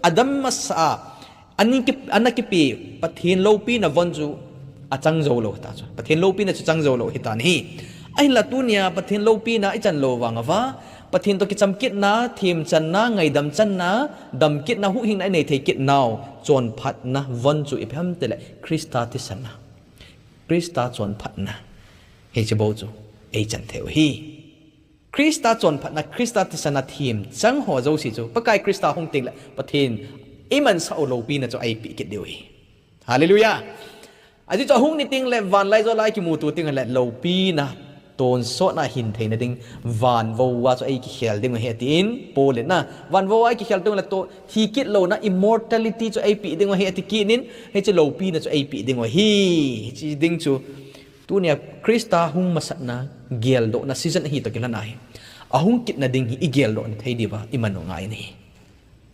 Adam masa anakipi pathin loupina vonju achang zo lo ta chu pathin loupina chu chang zo lo hitan hi ai la tunia pathin loupina I chan lo wangawa pathin to ki chamkit na Themchan na ngai Themchan na damkit na hu hing na nei thei kit naw chon phat na vonju ipham tele Krista ti sana Krista chon phat na he che bo chu ei chan theo hi Krista chon phat na Krista ti sana Themchan ho zo si chu pakai Krista hong ting la pathin iman sa loupina cho ai pi kit dewi hallelujah aji cho hung ni ting le van lai zo lai ki mu tu ting le loupina ton so na hin theina ding van vo wa cho ai ki khel ding he tin pole na van vo ai ki khel tung la to hi kit lo na immortality cho ai pi ding he ti ki nin he che loupina cho ai pi ding hi chi ding chu tu nia Krista hung masat na gel do na season hi to kilan ai ahung kit na ding hi igel do na thei diwa iman no ngai ni